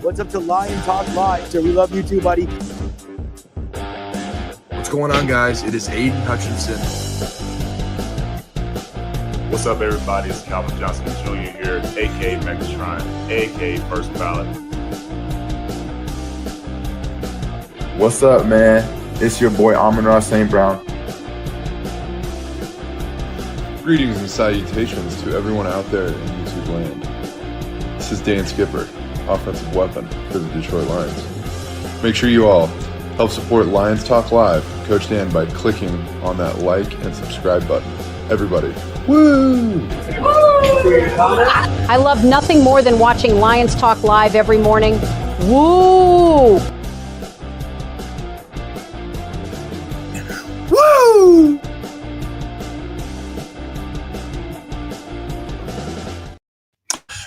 What's up to Lion Talk Live, sir? We love you too, buddy. What's going on, guys? It is Aiden Hutchinson. What's up, everybody? It's Calvin Johnson Jr. here, a.k.a. Megatron, a.k.a. First Ballot. What's up, man? It's your boy Amon-Ra St. Brown. Greetings and salutations to everyone out there in YouTube land. This is Dan Skipper, offensive weapon for the Detroit Lions. Make sure you all help support Lions Talk Live, Coach Dan, by clicking on that like and subscribe button. Everybody, woo! I love nothing more than watching Lions Talk Live every morning. Woo! Woo!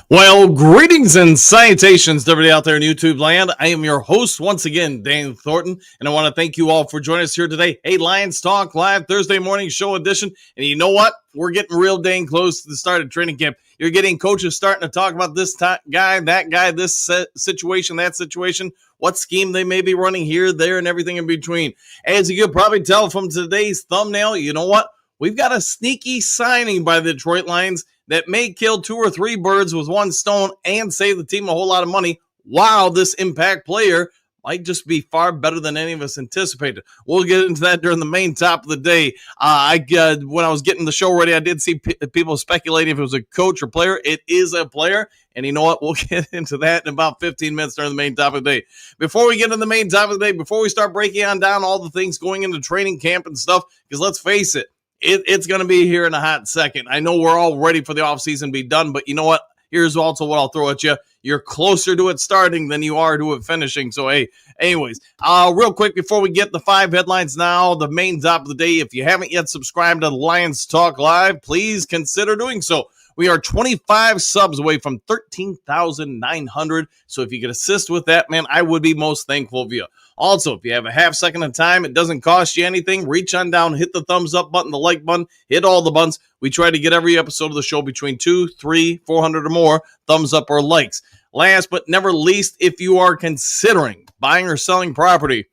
Well, greetings and salutations to everybody out there in YouTube land. I am your host once again, Dan Thornton, and I want to thank you all for joining us here today. Hey, Lions Talk Live Thursday morning show edition. And you know what? We're getting real dang close to the start of training camp. You're getting coaches starting to talk about this guy, that guy, this situation, that situation, what scheme they may be running here, there, and everything in between. As you could probably tell from today's thumbnail, you know what? We've got a sneaky signing by the Detroit Lions that may kill 2 or 3 birds with one stone and save the team a whole lot of money, while this impact player might just be far better than any of us anticipated. We'll get into that during the main top of the day. When I was getting the show ready, I did see people speculating if it was a coach or player. It is a player, and you know what? We'll get into that in about 15 minutes during the main top of the day. Before we get into the main top of the day, before we start breaking on down all the things going into training camp and stuff, because let's face it, it's going to be here in a hot second. I know we're all ready for the offseason to be done, but you know what? Here's also what I'll throw at you. You're closer to it starting than you are to it finishing. So, hey, anyways, real quick before we get the 5 headlines now, the main top of the day, if you haven't yet subscribed to the Lions Talk Live, please consider doing so. We are 25 subs away from 13,900. So if you could assist with that, man, I would be most thankful of you. Also, if you have a half second of time, it doesn't cost you anything. Reach on down, hit the thumbs up button, the like button, hit all the buttons. We try to get every episode of the show between 2, 3, 400 or more thumbs up or likes. Last but never least, if you are considering buying or selling property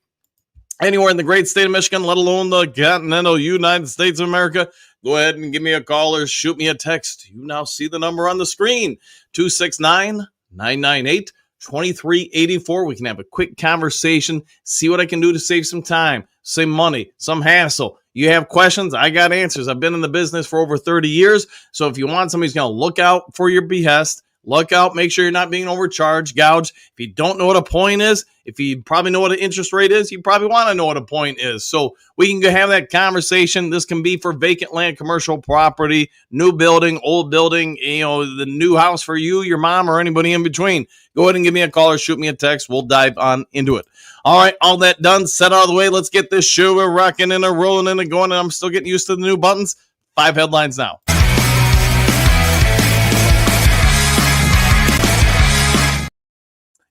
anywhere in the great state of Michigan, let alone the continental United States of America, go ahead and give me a call or shoot me a text. You now see the number on the screen, 269-998-2384. We can have a quick conversation, see what I can do to save some time, save money, some hassle. You have questions, I got answers. I've been in the business for over 30 years. So if you want somebody who's going to look out for your behest, look out, make sure you're not being overcharged, gouged. If you don't know what a point is, if you probably know what an interest rate is, you probably want to know what a point is. So we can go have that conversation. This can be for vacant land, commercial property, new building, old building, the new house for you, your mom, or anybody in between. Go ahead and give me a call or shoot me a text. We'll dive on into it. All right, all that done, set out of the way. Let's get this show rocking and rolling and going. And I'm still getting used to the new buttons. 5 headlines now.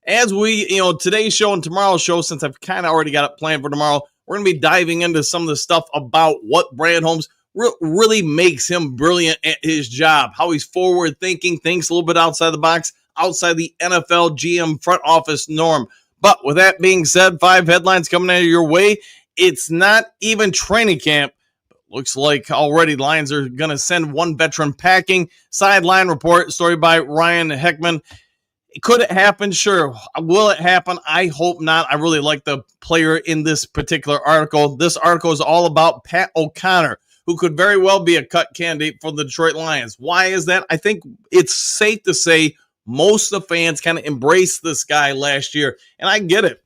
As we, today's show and tomorrow's show, since I've kind of already got it planned for tomorrow, we're going to be diving into some of the stuff about what Brad Holmes really makes him brilliant at his job, how he's forward thinking, thinks a little bit outside the box, outside the NFL GM front office norm. But with that being said, 5 headlines coming out of your way. It's not even training camp. Looks like already Lions are going to send one veteran packing. Sideline report, story by Ryan Heckman. Could it happen? Sure. Will it happen? I hope not. I really like the player in this particular article. This article is all about Pat O'Connor, who could very well be a cut candidate for the Detroit Lions. Why is that? I think it's safe to say most of the fans kind of embraced this guy last year, and I get it.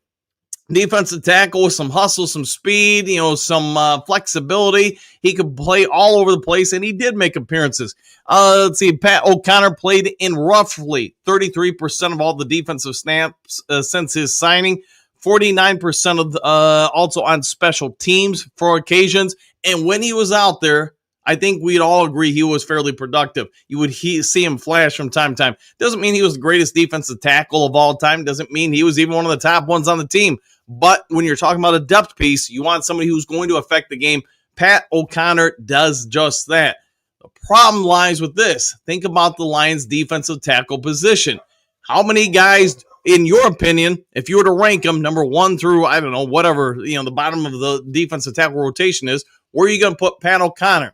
Defensive tackle with some hustle, some speed, some flexibility. He could play all over the place, and he did make appearances. Let's see, Pat O'Connor played in roughly 33% of all the defensive snaps since his signing, 49% of also on special teams for occasions. And when he was out there, I think we'd all agree he was fairly productive. You would see him flash from time to time. Doesn't mean he was the greatest defensive tackle of all time. Doesn't mean he was even one of the top ones on the team. But when you're talking about a depth piece, you want somebody who's going to affect the game. Pat O'Connor does just that. The problem lies with this. Think about the Lions' defensive tackle position. How many guys in your opinion, if you were to rank them number 1 through, I don't know, whatever, the bottom of the defensive tackle rotation is, where are you going to put Pat O'Connor?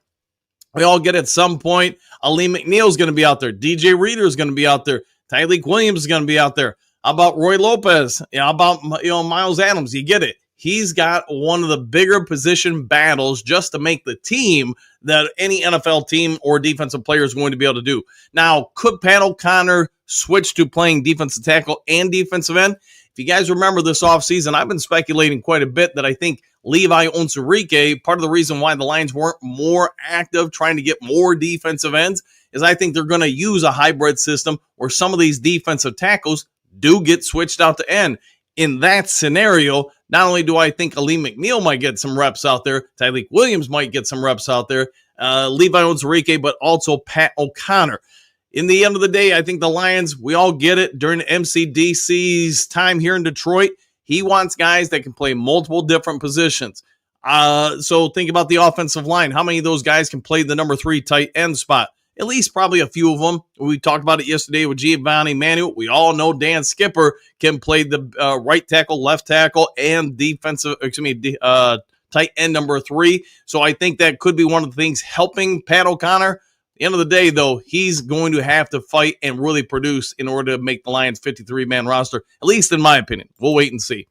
We all get at some point, Ali McNeil is going to be out there. DJ Reader is going to be out there. Tyleek Williams is going to be out there. How about Roy Lopez? How about Miles Adams? You get it. He's got one of the bigger position battles just to make the team that any NFL team or defensive player is going to be able to do. Now, could Pat O'Connor switch to playing defensive tackle and defensive end? If you guys remember this offseason, I've been speculating quite a bit that I think Levi Onwuzurike, part of the reason why the Lions weren't more active trying to get more defensive ends is I think they're going to use a hybrid system where some of these defensive tackles do get switched out to end. In that scenario, not only do I think Ali McNeil might get some reps out there, Tyleek Williams might get some reps out there, Levi Onwuzurike, but also Pat O'Connor. In the end of the day, I think the Lions, we all get it during MCDC's time here in Detroit. He wants guys that can play multiple different positions. So think about the offensive line. How many of those guys can play the number 3 tight end spot? At least probably a few of them. We talked about it yesterday with Giovanni Manuel. We all know Dan Skipper can play the right tackle, left tackle, and tight end number 3. So I think that could be one of the things helping Pat O'Connor. At the end of the day, though, he's going to have to fight and really produce in order to make the Lions 53-man roster, at least in my opinion. We'll wait and see.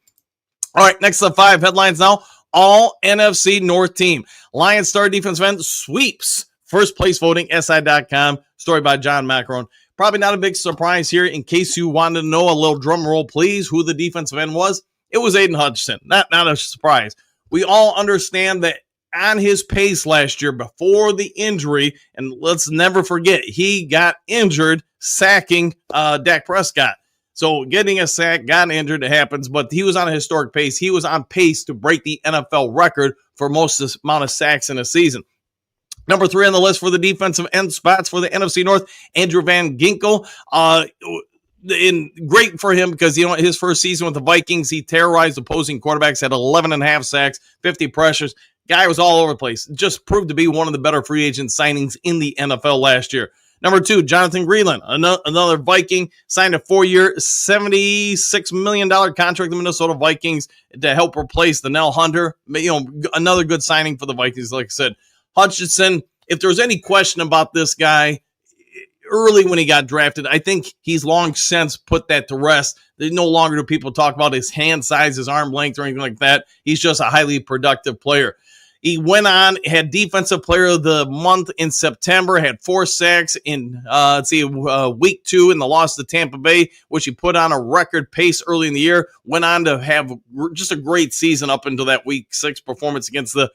All right, next to 5 headlines now. All NFC North team. Lions star defensive end sweeps first place voting, SI.com. Story by John Macaron. Probably not a big surprise here. In case you wanted to know, a little drum roll, please, who the defensive end was. It was Aiden Hutchinson. Not a surprise. We all understand that on his pace last year before the injury, and let's never forget, he got injured sacking Dak Prescott. So getting a sack, got injured, it happens, but he was on a historic pace. He was on pace to break the NFL record for most amount of sacks in a season. Number 3 on the list for the defensive end spots for the NFC North, Andrew Van Ginkel. Great for him because, his first season with the Vikings, he terrorized opposing quarterbacks, had 11.5 sacks, 50 pressures. Guy was all over the place. Just proved to be one of the better free agent signings in the NFL last year. Number 2, Jonathan Greenland, another Viking, signed a 4-year, $76 million contract with the Minnesota Vikings to help replace the Nell Hunter. Another good signing for the Vikings, like I said. Hutchinson, if there's any question about this guy, early when he got drafted, I think he's long since put that to rest. There's no longer do people talk about his hand size, his arm length, or anything like that. He's just a highly productive player. He went on, had Defensive Player of the Month in September, had 4 sacks in, week 2 in the loss to Tampa Bay, which he put on a record pace early in the year. Went on to have just a great season up until that week 6 performance against the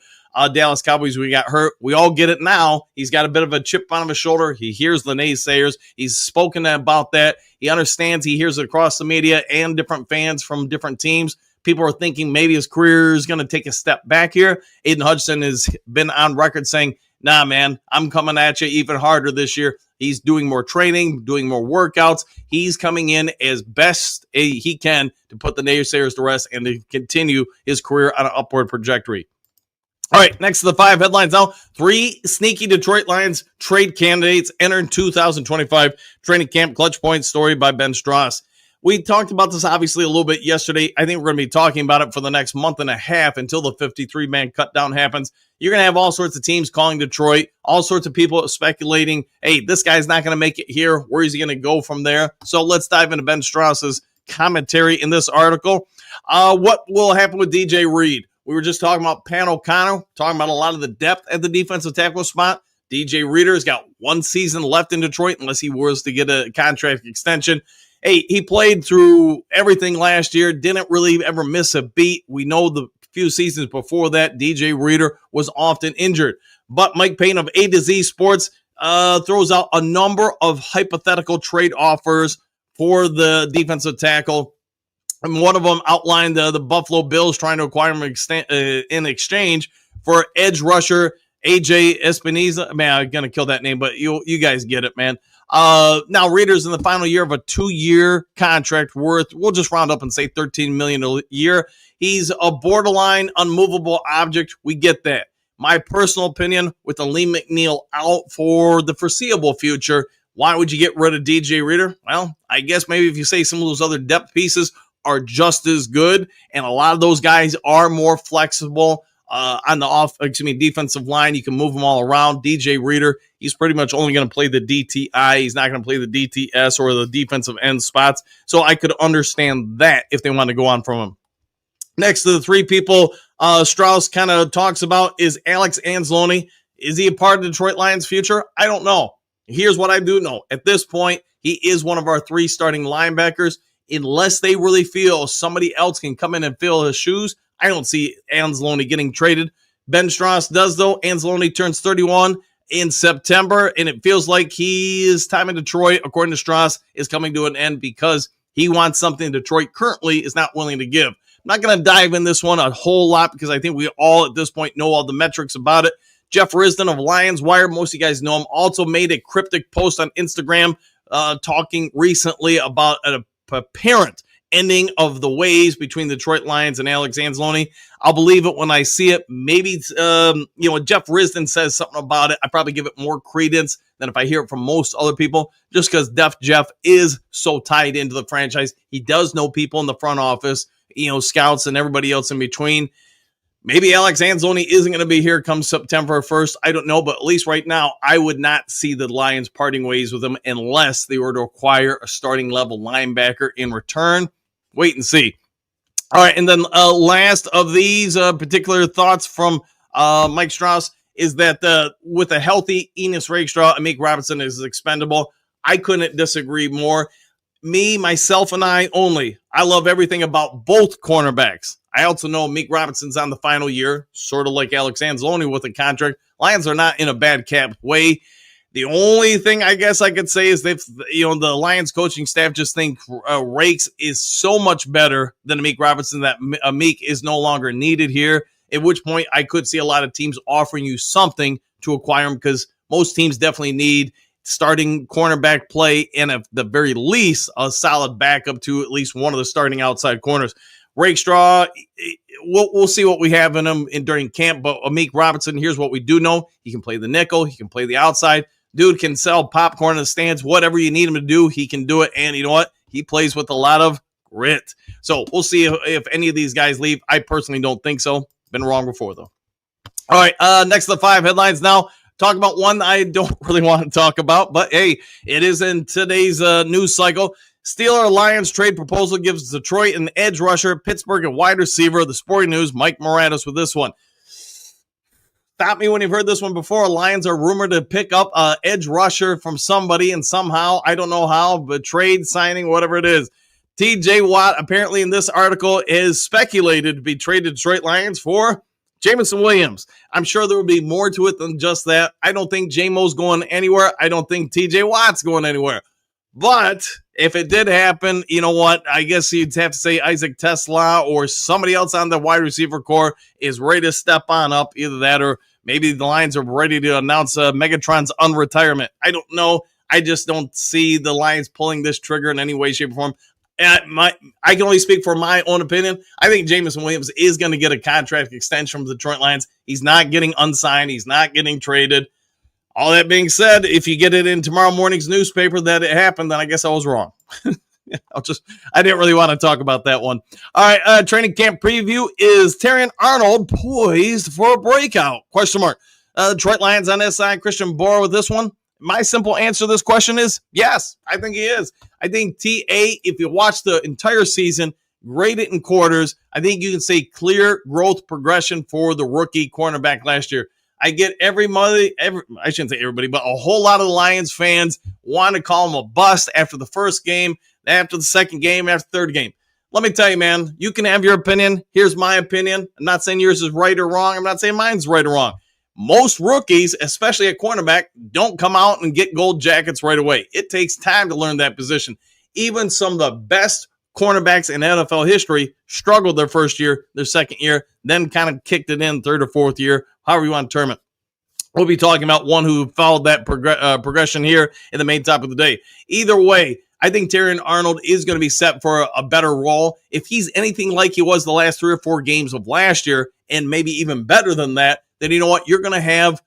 Dallas Cowboys. We got hurt. We all get it now. He's got a bit of a chip on his shoulder. He hears the naysayers. He's spoken about that. He understands. He hears it across the media and different fans from different teams. People are thinking maybe his career is going to take a step back here. Aiden Hutchinson has been on record saying, nah, man, I'm coming at you even harder this year. He's doing more training, doing more workouts. He's coming in as best he can to put the naysayers to rest and to continue his career on an upward trajectory. All right, next to the 5 headlines now. 3 sneaky Detroit Lions trade candidates enter 2025 training camp. Clutch Point story by Ben Strauss. We talked about this obviously a little bit yesterday. I think we're going to be talking about it for the next month and a half until the 53-man cut down happens. You're going to have all sorts of teams calling Detroit, all sorts of people speculating, hey, this guy's not going to make it here. Where is he going to go from there? So let's dive into Ben Strauss's commentary in this article. What will happen with DJ Reed? We were just talking about Pat O'Connor, talking about a lot of the depth at the defensive tackle spot. DJ Reader's got 1 season left in Detroit unless he was to get a contract extension. Hey, he played through everything last year, didn't really ever miss a beat. We know the few seasons before that, DJ Reader was often injured. But Mike Payne of A to Z Sports throws out a number of hypothetical trade offers for the defensive tackle. And one of them outlined the Buffalo Bills trying to acquire him in exchange for edge rusher AJ Espinoza. Man, I'm going to kill that name, but you guys get it, man. Now, Reader's in the final year of a 2-year contract worth, we'll just round up and say $13 million a year. He's a borderline unmovable object. We get that. My personal opinion, with Ali McNeil out for the foreseeable future, Why would you get rid of DJ Reader? Well, I guess maybe if you say some of those other depth pieces are just as good, and a lot of those guys are more flexible on the defensive line. You can move them all around. DJ Reader, he's pretty much only going to play the DTI. He's not going to play the DTS or the defensive end spots. So I could understand that if they want to go on from him. Next to the three people Strauss kind of talks about is Alex Anzalone. Is he a part of the Detroit Lions' future? I don't know. Here's what I do know. At this point, he is one of our three starting linebackers. Unless they really feel somebody else can come in and fill his shoes, I don't see Anzalone getting traded. Ben Strauss does, though. Anzalone turns 31 in September, and it feels like his time in Detroit, according to Strauss, is coming to an end because he wants something Detroit currently is not willing to give. I'm not going to dive in this one a whole lot because I think we all at this point know all the metrics about it. Jeff Risdon of Lions Wire, most of you guys know him, also made a cryptic post on Instagram talking recently about an apparent ending of the ways between the Detroit Lions and Alex Anzalone. I'll believe it when I see it. Maybe, Jeff Risdon says something about it, I probably give it more credence than if I hear it from most other people, just because Jeff is so tied into the franchise. He does know people in the front office, scouts and everybody else in between. Maybe Alex Anzalone isn't going to be here come September 1st. I don't know, but at least right now, I would not see the Lions parting ways with him unless they were to acquire a starting level linebacker in return. Wait and see. All right, and then last of these particular thoughts from Mike Strauss is that with a healthy Enos Rakestraw, Amik Robinson is expendable. I couldn't disagree more. Me, myself, and I only. I love everything about both cornerbacks. I also know Amik Robinson's on the final year, sort of like Alex Anzalone with a contract. Lions are not in a bad cap way. The only thing I guess I could say is that the Lions coaching staff just think Rakes is so much better than Amik Robinson that Amik is no longer needed here, at which point I could see a lot of teams offering you something to acquire him because most teams definitely need starting cornerback play and at the very least a solid backup to at least one of the starting outside corners. Rakestraw, we'll see what we have in him during camp, but Amik Robinson, here's what we do know. He can play the nickel. He can play the outside. Dude can sell popcorn in the stands. Whatever you need him to do, he can do it. And you know what? He plays with a lot of grit. So we'll see if any of these guys leave. I personally don't think so. Been wrong before, though. All right, next to the 5 headlines now. Talk about one I don't really want to talk about, but hey, it is in today's news cycle. Steelers-Lions trade proposal gives Detroit an edge rusher, Pittsburgh a wide receiver. The Sporting News, Mike Moranis with this one. Stop me when you've heard this one before. Lions are rumored to pick up an edge rusher from somebody, and somehow, I don't know how, but trade, signing, whatever it is. TJ Watt, apparently in this article, is speculated to be traded to Detroit Lions for Jameson Williams. I'm sure there will be more to it than just that. I don't think J-Mo's going anywhere. I don't think TJ Watt's going anywhere. But if it did happen, you know what? I guess you'd have to say Isaac Tesla or somebody else on the wide receiver core is ready to step on up. Either that or maybe the Lions are ready to announce Megatron's unretirement. I don't know. I just don't see the Lions pulling this trigger in any way, shape, or form. I can only speak for my own opinion. I think Jameson Williams is going to get a contract extension from the Detroit Lions. He's not getting unsigned. He's not getting traded. All that being said, if you get it in tomorrow morning's newspaper that it happened, then I guess I was wrong. I didn't really want to talk about that one. All right, training camp preview. Is Terrion Arnold poised for a breakout? Question mark. Detroit Lions on this side. Christian Bohr with this one. My simple answer to this question is yes, I think he is. I think TA, if you watch the entire season, grade it in quarters, I think you can say clear growth progression for the rookie cornerback last year. I get I shouldn't say everybody, but a whole lot of the Lions fans want to call him a bust after the first game, after the second game, after the third game. Let me tell you, man, you can have your opinion. Here's my opinion. I'm not saying yours is right or wrong. I'm not saying mine's right or wrong. Most rookies, especially at cornerback, don't come out and get gold jackets right away. It takes time to learn that position. Even some of the best cornerbacks in NFL history struggled their first year, their second year, then kind of kicked it in third or fourth year, however you want to term it. We'll be talking about one who followed that progression here in the main topic of the day. Either way, I think Terrion Arnold is going to be set for a better role. If he's anything like he was the last 3 or 4 games of last year, and maybe even better than that, then you know what? You're going to have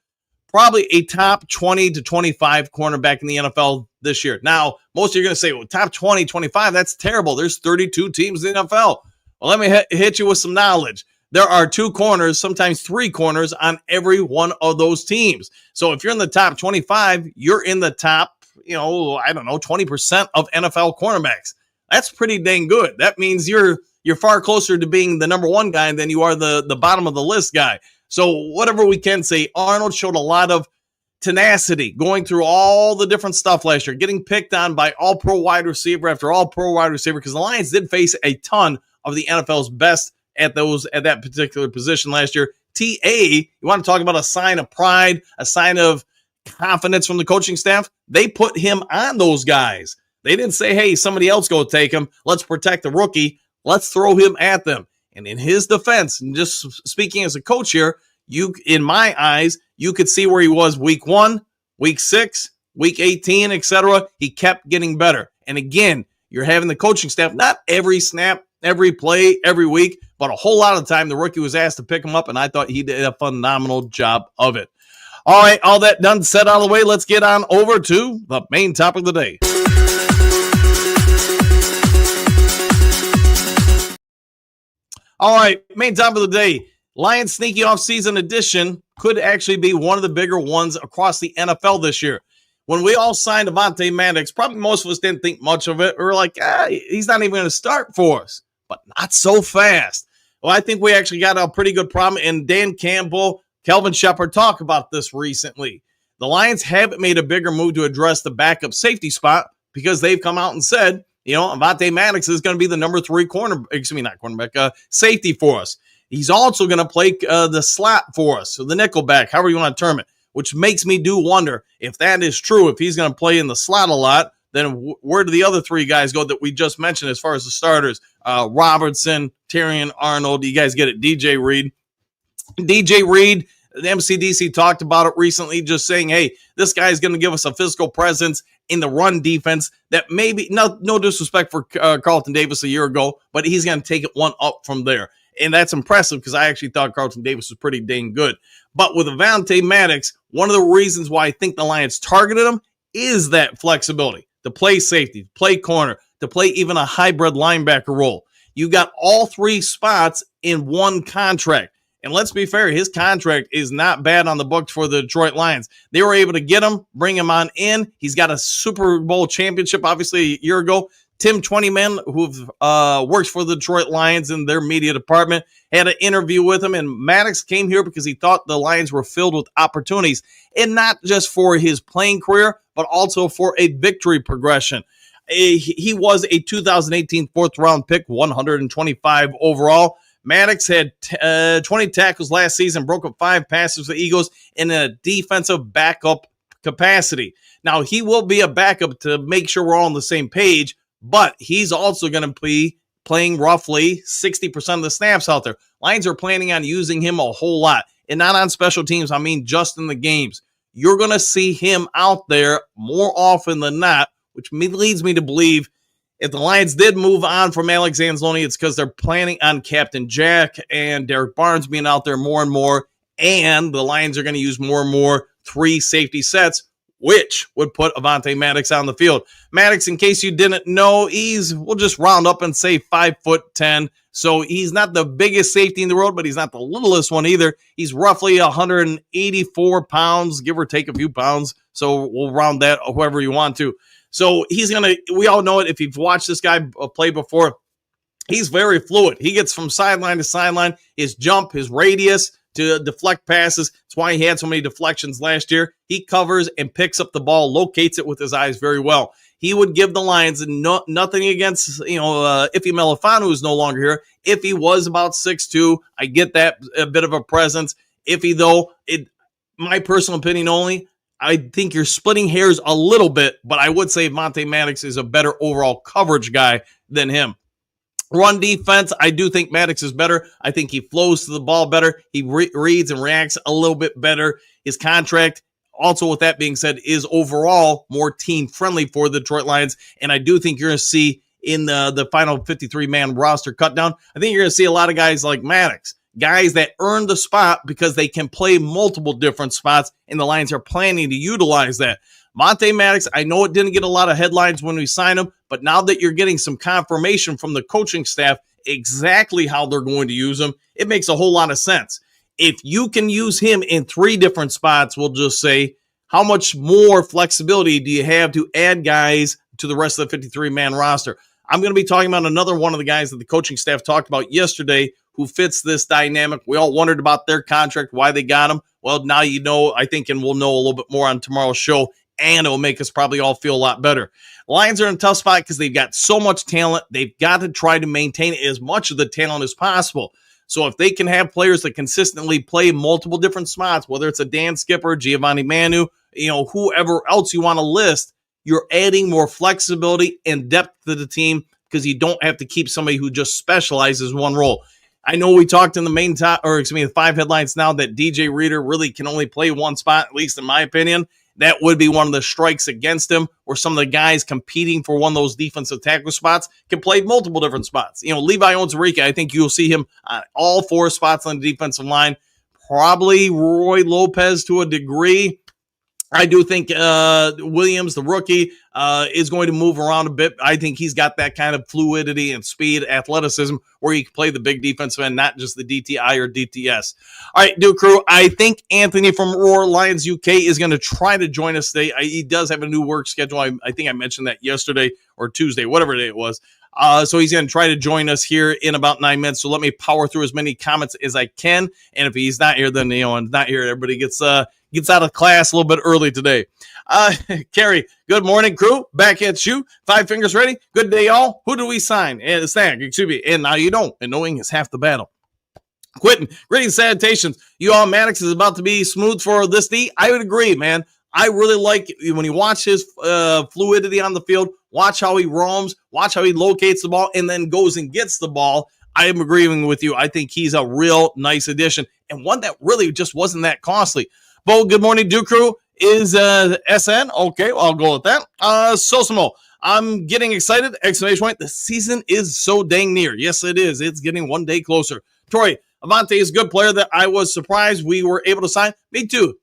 probably a top 20 to 25 cornerback in the NFL this year. Now, most of you are going to say, well, top 20, 25, that's terrible. There's 32 teams in the NFL. Well, let me hit you with some knowledge. There are 2 corners, sometimes 3 corners on every one of those teams. So if you're in the top 25, you're in the top, 20% of NFL cornerbacks. That's pretty dang good. That means you're far closer to being the number 1 guy than you are the bottom of the list guy. So whatever we can say, Arnold showed a lot of tenacity going through all the different stuff last year, getting picked on by all-pro wide receiver after all-pro wide receiver, because the Lions did face a ton of the NFL's best at that particular position last year. TA, you want to talk about a sign of pride, a sign of confidence from the coaching staff? They put him on those guys. They didn't say, hey, somebody else go take him. Let's protect the rookie. Let's throw him at them. And in his defense, and just speaking as a coach here, in my eyes, you could see where he was week 1, week 6, week 18, etc. He kept getting better. And again, you're having the coaching staff, not every snap, every play, every week, but a whole lot of the time the rookie was asked to pick him up, and I thought he did a phenomenal job of it. All right, all that done, set out of the way, let's get on over to the main topic of the day. All right, main topic of the day. Lions sneaky offseason edition could actually be one of the bigger ones across the NFL this year. When we all signed Avante Maddox, probably most of us didn't think much of it. We were like, he's not even going to start for us. But not so fast. Well, I think we actually got a pretty good problem. And Dan Campbell, Kelvin Shepard talk about this recently. The Lions haven't made a bigger move to address the backup safety spot because they've come out and said, Avante Maddox is going to be the number 3 safety for us. He's also going to play the slot for us, so the nickelback, however you want to term it, which makes me do wonder if that is true. If he's going to play in the slot a lot, then where do the other 3 guys go that we just mentioned as far as the starters? Robertson, Terrion Arnold, you guys get it, DJ Reed. DJ Reed, the MCDC talked about it recently, just saying, hey, this guy is going to give us a physical presence in the run defense that maybe, no disrespect for Carlton Davis a year ago, but he's going to take it one up from there. And that's impressive because I actually thought Carlton Davis was pretty dang good. But with Avante Maddox, one of the reasons why I think the Lions targeted him is that flexibility to play safety, to play corner, to play even a hybrid linebacker role. You got all 3 spots in one contract. And let's be fair, his contract is not bad on the books for the Detroit Lions. They were able to get him, bring him on in. He's got a Super Bowl championship, obviously, a year ago. Tim Twentyman, who works for the Detroit Lions in their media department, had an interview with him. And Maddox came here because he thought the Lions were filled with opportunities, and not just for his playing career, but also for a victory progression. He was a 2018 4th-round pick, 125 overall. Maddox had 20 tackles last season, broke up 5 passes for the Eagles in a defensive backup capacity. Now, he will be a backup to make sure we're all on the same page, but he's also going to be playing roughly 60% of the snaps out there. Lions are planning on using him a whole lot, and not on special teams. I mean, just in the games. You're going to see him out there more often than not, which leads me to believe if the Lions did move on from Alex Anzalone, it's because they're planning on Captain Jack and Derek Barnes being out there more and more, and the Lions are going to use more and more 3 safety sets, which would put Avante Maddox on the field. Maddox, in case you didn't know, we'll just round up and say 5'10". So he's not the biggest safety in the world, but he's not the littlest one either. He's roughly 184 pounds, give or take a few pounds. So we'll round that however you want to. So we all know it. If you've watched this guy play before, he's very fluid. He gets from sideline to sideline. His jump, his radius to deflect passes. That's why he had so many deflections last year. He covers and picks up the ball, locates it with his eyes very well. He would give the Lions nothing against, Ife Melifanu, who's no longer here. Ife was about 6'2". I get that, a bit of a presence. Ife, though, my personal opinion only, I think you're splitting hairs a little bit, but I would say Avante Maddox is a better overall coverage guy than him. Run defense, I do think Maddox is better. I think he flows to the ball better. He reads and reacts a little bit better. His contract, also with that being said, is overall more team-friendly for the Detroit Lions, and I do think you're going to see in the final 53-man roster cut down, I think you're going to see a lot of guys like Maddox guys that earn the spot because they can play multiple different spots, and the Lions are planning to utilize that. Avante Maddox, I know it didn't get a lot of headlines when we signed him, but now that you're getting some confirmation from the coaching staff exactly how they're going to use him, it makes a whole lot of sense. If you can use him in 3 different spots, we'll just say, how much more flexibility do you have to add guys to the rest of the 53-man roster? I'm going to be talking about another one of the guys that the coaching staff talked about yesterday who fits this dynamic. We all wondered about their contract, why they got him. Well, now you know, I think, and we'll know a little bit more on tomorrow's show, and it'll make us probably all feel a lot better. Lions are in a tough spot because they've got so much talent. They've got to try to maintain as much of the talent as possible. So if they can have players that consistently play multiple different spots, whether it's a Dan Skipper, Giovanni Manu, whoever else you want to list, you're adding more flexibility and depth to the team because you don't have to keep somebody who just specializes one role. I know we talked in the 5 headlines now that DJ Reader really can only play one spot, at least in my opinion. That would be one of the strikes against him, where some of the guys competing for one of those defensive tackle spots can play multiple different spots. Levi Onwuzurike, I think you'll see him on all 4 spots on the defensive line. Probably Roy Lopez to a degree. I do think Williams, the rookie, is going to move around a bit. I think he's got that kind of fluidity and speed, athleticism, where he can play the big defensive end, not just the DTI or DTS. All right, Duke Crew, I think Anthony from Roar Lions UK is going to try to join us today. He does have a new work schedule. I think I mentioned that yesterday or Tuesday, whatever day it was. So he's going to try to join us here in about 9 minutes. So let me power through as many comments as I can. And if he's not here, then, and not here, everybody gets out of class a little bit early today. Carrie, good morning, crew. Back at you. 5 fingers ready. Good day, all. Who do we sign? And Stan, excuse me. And now you don't. And knowing is half the battle. Quitting. Greetings, salutations. You all, Maddox is about to be smooth for this D. I would agree, man. I really like when you watch his fluidity on the field, watch how he roams, watch how he locates the ball, and then goes and gets the ball. I am agreeing with you. I think he's a real nice addition, and one that really just wasn't that costly. Bo, good morning, Duke Crew. Is SN? Okay, well, I'll go with that. Sosimo, I'm getting excited. Exclamation point. The season is so dang near. Yes, it is. It's getting one day closer. Troy, Avante is a good player that I was surprised we were able to sign. Me too.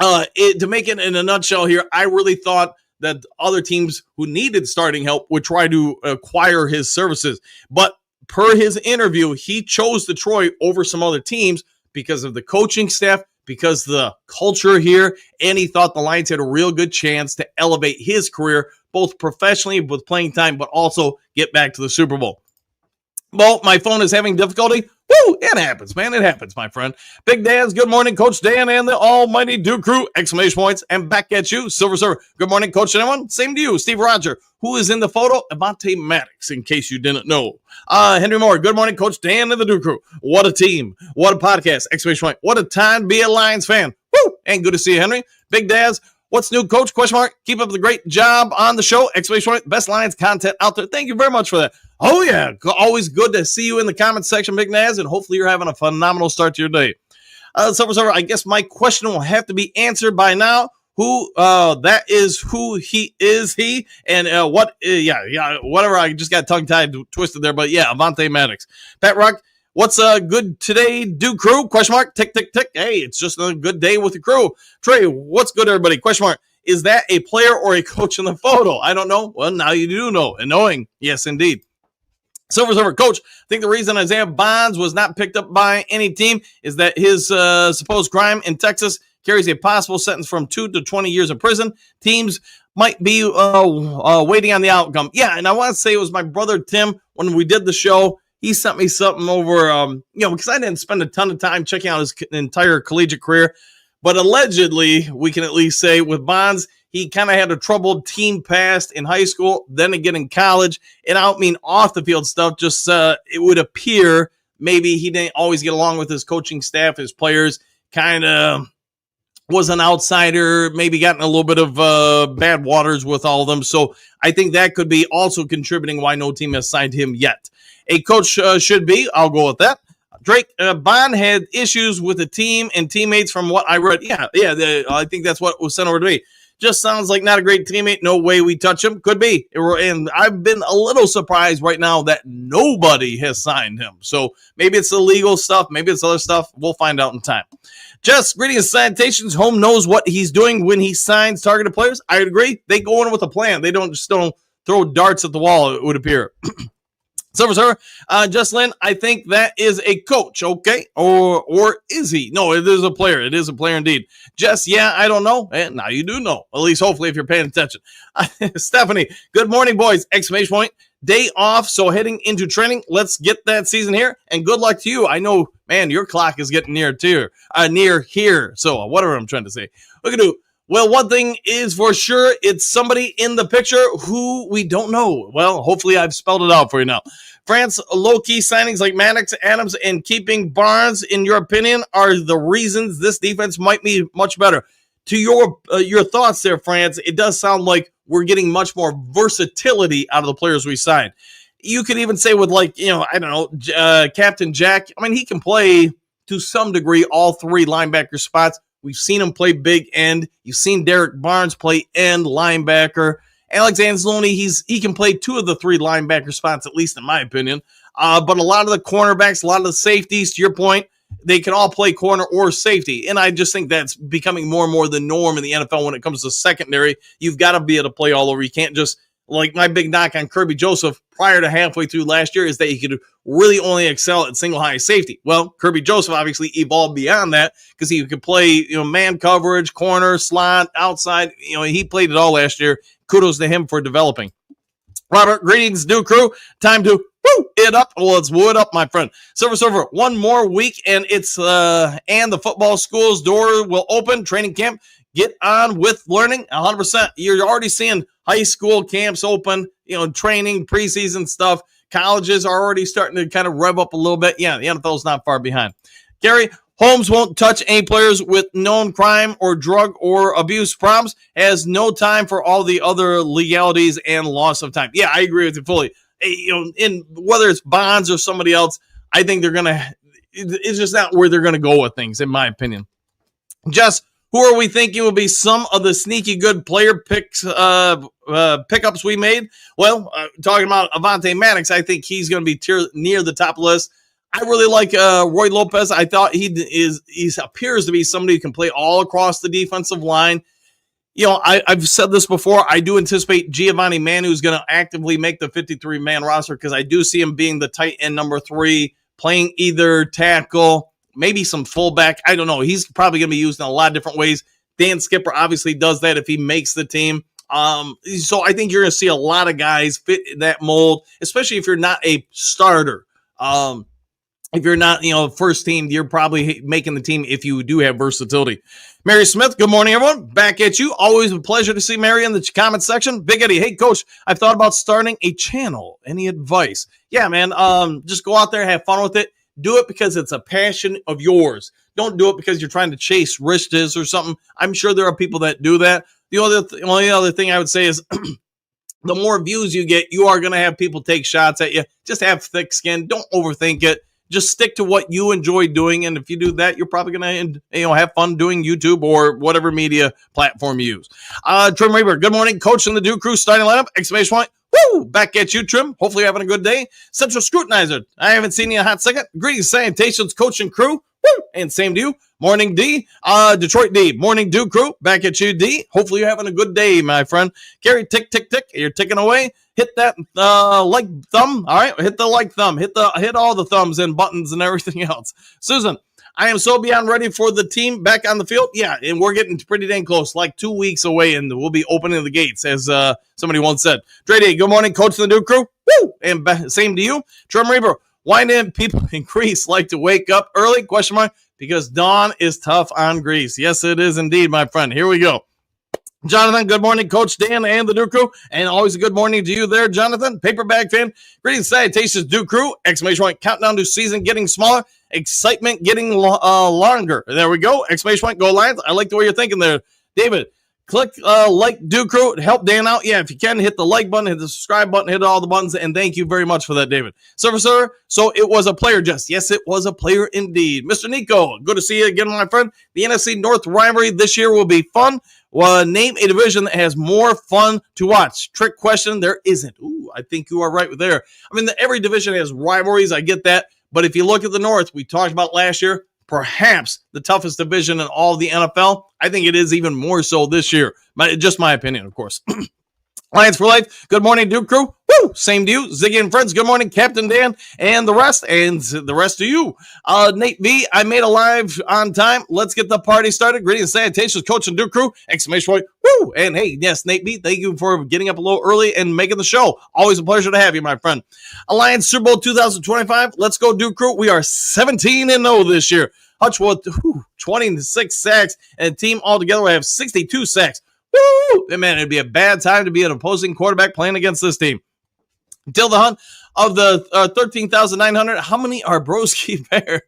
To make it in a nutshell here, I really thought that other teams who needed starting help would try to acquire his services. But per his interview, he chose Detroit over some other teams because of the coaching staff, because the culture here, and he thought the Lions had a real good chance to elevate his career, both professionally with playing time, but also get back to the Super Bowl. Well, my phone is having difficulty. Woo! It happens, man. It happens, my friend. Big Dan's, good morning, Coach Dan and the almighty Duke Crew! Exclamation points. And back at you, Silver Server. Good morning, Coach anyone? Same to you, Steve Roger. Who is in the photo? Avante Maddox, in case you didn't know. Henry Moore, good morning, Coach Dan and the Duke Crew. What a team. What a podcast. Exclamation point. What a time to be a Lions fan. Woo! And good to see you, Henry. Big Daz, what's new, Coach? Question mark. Keep up the great job on the show. Exclamation point. Best Lions content out there. Thank you very much for that. Oh, yeah. Always good to see you in the comments section, Big Naz, and hopefully you're having a phenomenal start to your day. Silver Server, I guess my question will have to be answered by now. Who, that is who he is, and whatever. I just got tongue-tied, twisted there, but yeah, Avante Maddox. Pat Rock, what's good today, Duke Crew? Question mark. Tick, tick, tick. Hey, it's just a good day with the crew. Trey, what's good, everybody? Question mark. Is that a player or a coach in the photo? I don't know. Well, now you do know. And knowing, yes, indeed. Silver Server, Coach, I think the reason Isaiah Bonds was not picked up by any team is that his supposed crime in Texas carries a possible sentence from 2 to 20 years of prison. Teams might be waiting on the outcome. Yeah, and I want to say it was my brother Tim, when we did the show, he sent me something over, because I didn't spend a ton of time checking out his entire collegiate career. But allegedly, we can at least say with Bonds, he kind of had a troubled team past in high school, then again in college. And I don't mean off the field stuff, just it would appear maybe he didn't always get along with his coaching staff, his players, kind of was an outsider, maybe gotten a little bit of bad waters with all of them. So I think that could be also contributing why no team has signed him yet. A coach should be, I'll go with that. Drake, Bond had issues with the team and teammates from what I read. I think that's what was sent over to me. Just sounds like not a great teammate. No way we touch him. Could be. And I've been a little surprised right now that nobody has signed him. So maybe it's illegal stuff. Maybe it's other stuff. We'll find out in time. Just greetings, salutations. Home knows what he's doing when he signs targeted players. I agree. They go in with a plan. They don't throw darts at the wall, it would appear. Server, Just Lynn, I think that is a coach, okay? Or is he? No, it is a player. It is a player indeed. Jess, yeah, I don't know. And now you do know. At least hopefully if you're paying attention. Stephanie, good morning, boys. Exclamation point. Day off, so heading into training. Let's get that season here. And good luck to you. I know, man, your clock is getting near here. So whatever I'm trying to say. Look at you. Well, one thing is for sure, it's somebody in the picture who we don't know. Well, hopefully I've spelled it out for you now. France, low-key signings like Maddox, Adams, and keeping Barnes, in your opinion, are the reasons this defense might be much better. To your thoughts there, France, it does sound like we're getting much more versatility out of the players we signed. You could even say with Captain Jack. I mean, he can play to some degree all three linebacker spots. We've seen him play big end. You've seen Derek Barnes play end linebacker. Alex Anzalone, he can play two of the three linebacker spots, at least in my opinion. But a lot of the cornerbacks, a lot of the safeties, to your point, they can all play corner or safety. And I just think that's becoming more and more the norm in the NFL when it comes to secondary. You've got to be able to play all over. You can't just, like my big knock on Kirby Joseph prior to halfway through last year is that he could really only excel at single high safety. Well, Kirby Joseph obviously evolved beyond that because he could play, man coverage, corner, slot, outside. He played it all last year. Kudos to him for developing. Robert, greetings, new crew. Time to woo it up. Well, let's woo it up, my friend. Server, one more week, and it's and the football school's door will open. Training camp. Get on with learning 100%. You're already seeing high school camps open, training, preseason stuff. Colleges are already starting to kind of rev up a little bit. Yeah, the NFL's not far behind. Gary, Holmes won't touch any players with known crime or drug or abuse problems, has no time for all the other legalities and loss of time. Yeah, I agree with you fully. In whether it's Bonds or somebody else, I think it's just not where they're going to go with things, in my opinion. Just who are we thinking will be some of the sneaky good player pickups we made? Well, talking about Avante Maddox, I think he's going to be near the top list. I really like Roy Lopez. I thought he appears to be somebody who can play all across the defensive line. I've said this before. I do anticipate Giovanni Manu is going to actively make the 53-man roster because I do see him being the tight end number 3, playing either tackle, maybe some fullback. I don't know. He's probably going to be used in a lot of different ways. Dan Skipper obviously does that if he makes the team. So I think you're going to see a lot of guys fit that mold, especially if you're not a starter. If you're not, first team, you're probably making the team if you do have versatility. Mary Smith, good morning, everyone. Back at you. Always a pleasure to see Mary in the comment section. Big Eddie, hey, Coach, I've thought about starting a channel. Any advice? Yeah, man, just go out there, have fun with it. Do it because it's a passion of yours. Don't do it because you're trying to chase riches or something. I'm sure there are people that do that. The only other thing I would say is the more views you get, you are going to have people take shots at you. Just have thick skin. Don't overthink it. Just stick to what you enjoy doing, and if you do that, you're probably going to have fun doing YouTube or whatever media platform you use. Trim Reaper, good morning. Coach in the Duke Crew starting lineup, exclamation point. Woo! Back at you, Trim. Hopefully you're having a good day. Central Scrutinizer, I haven't seen you in a hot second. Greetings, salutations, Coach and crew. Woo! And same to you. Morning, D. Detroit D. Morning, Duke Crew. Back at you, D. Hopefully you're having a good day, my friend. Gary, tick, tick, tick. You're ticking away. Hit that like thumb. All right, hit the like thumb. Hit all the thumbs and buttons and everything else. Susan, I am so beyond ready for the team back on the field. Yeah, and we're getting pretty dang close, like 2 weeks away, and we'll be opening the gates, as somebody once said. Dre Day, good morning, Coach of the Duke Crew. Woo! And same to you. Trim Reaper, why didn't people in Greece like to wake up early? Question mark. Because dawn is tough on Greece. Yes, it is indeed, my friend. Here we go. Jonathan, good morning, Coach Dan and the Duke Crew. And always a good morning to you there, Jonathan. Paperback fan. Greetings, salutations, Duke Crew. Exclamation point. Countdown to season getting smaller. Excitement getting longer. There we go. Exclamation point. Go Lions. I like the way you're thinking there. David, click like Duke Crew to help Dan out. Yeah, if you can, hit the like button, hit the subscribe button, hit all the buttons. And thank you very much for that, David. Sir. So it was a player, Jess. Yes, it was a player indeed. Mr. Nico, good to see you again, my friend. The NFC North rivalry this year will be fun. Well, name a division that has more fun to watch. Trick question, there isn't. Ooh, I think you are right there. I mean, every division has rivalries. I get that. But if you look at the North, we talked about last year, perhaps the toughest division in all of the NFL. I think it is even more so this year. Just my opinion, of course. Lions for Life, good morning, Duke Crew. Woo! Same to you, Ziggy and friends. Good morning, Captain Dan, and the rest of you. Nate V, I made a live on time. Let's get the party started. Greetings, salutations, Coach and Duke Crew! Exclamation point! Woo! And hey, yes, Nate V, thank you for getting up a little early and making the show. Always a pleasure to have you, my friend. Alliance Super Bowl 2025. Let's go, Duke Crew. We are 17-0 this year. Hutch with 26 sacks, and the team altogether will have 62 sacks. Woo! Man, it'd be a bad time to be an opposing quarterback playing against this team. Until the hunt of the 13,900, how many are Broski Bear?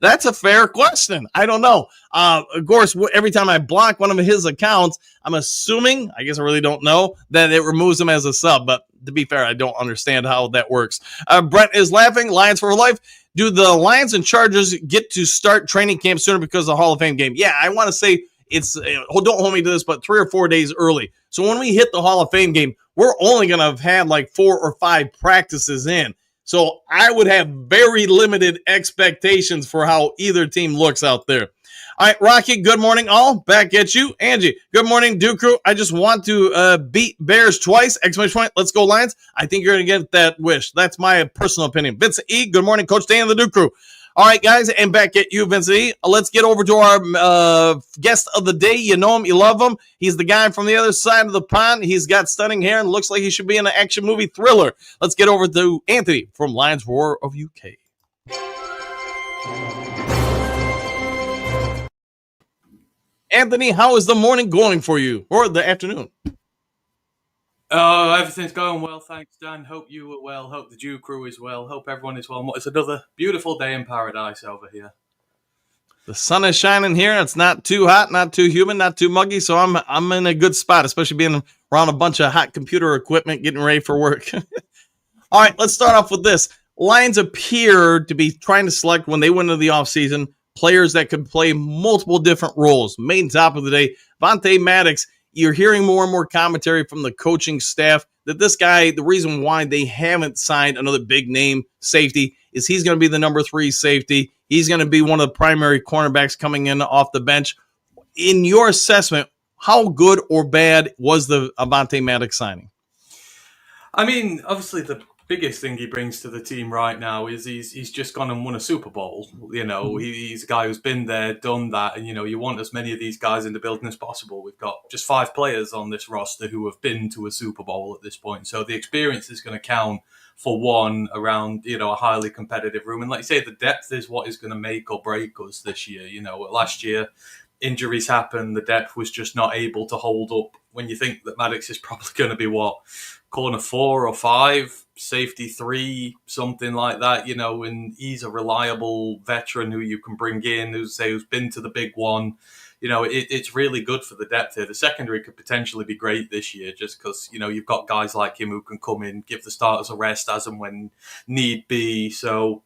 That's a fair question. I don't know. Of course, every time I block one of his accounts, I'm assuming, I guess I really don't know, that it removes him as a sub. But to be fair, I don't understand how that works. Brent is laughing. Lions for life. Do the Lions and Chargers get to start training camp sooner because of the Hall of Fame game? Yeah, I want to say it's, don't hold me to this, but 3 or 4 days early. So when we hit the Hall of Fame game, we're only going to have had like 4 or 5 practices in. So I would have very limited expectations for how either team looks out there. All right, Rocky, good morning, all. Back at you. Angie, good morning, Duke Crew. I just want to beat Bears twice. Exclamation point. Let's go, Lions. I think you're going to get that wish. That's my personal opinion. Vince E., good morning, Coach Dan and the Duke Crew. All right, guys, and back at you, Vince E. Let's get over to our guest of the day. You know him, you love him. He's the guy from the other side of the pond. He's got stunning hair and looks like he should be in an action movie thriller. Let's get over to Anthony from Lions Roar of UK. Anthony, how is the morning going for you, or the afternoon? Oh, everything's going well, thanks, Dan. Hope you are well. Hope the Jew crew is well. Hope everyone is well. It's another beautiful day in paradise over here. The sun is shining here. It's not too hot, not too humid, not too muggy, so I'm in a good spot, especially being around a bunch of hot computer equipment, getting ready for work. All right, let's start off with this. Lions appear to be trying to select, when they went into the offseason, players that could play multiple different roles. Main top of the day, Avante Maddox. You're hearing more and more commentary from the coaching staff that this guy, the reason why they haven't signed another big name safety is he's going to be the number 3 safety. He's going to be one of the primary cornerbacks coming in off the bench. In your assessment, how good or bad was the Avante Maddox signing? I mean, obviously the biggest thing he brings to the team right now is he's just gone and won a Super Bowl. You know, he's a guy who's been there, done that, and, you know, you want as many of these guys in the building as possible. We've got just 5 players on this roster who have been to a Super Bowl at this point. So the experience is going to count for one around, you know, a highly competitive room. And like you say, the depth is what is going to make or break us this year. You know, last year, injuries happened. The depth was just not able to hold up. When you think that Maddox is probably going to be corner 4 or 5, safety 3, something like that, you know, and he's a reliable veteran who you can bring in, who's been to the big one. You know, it's really good for the depth here. The secondary could potentially be great this year just because, you know, you've got guys like him who can come in, give the starters a rest as and when need be. So,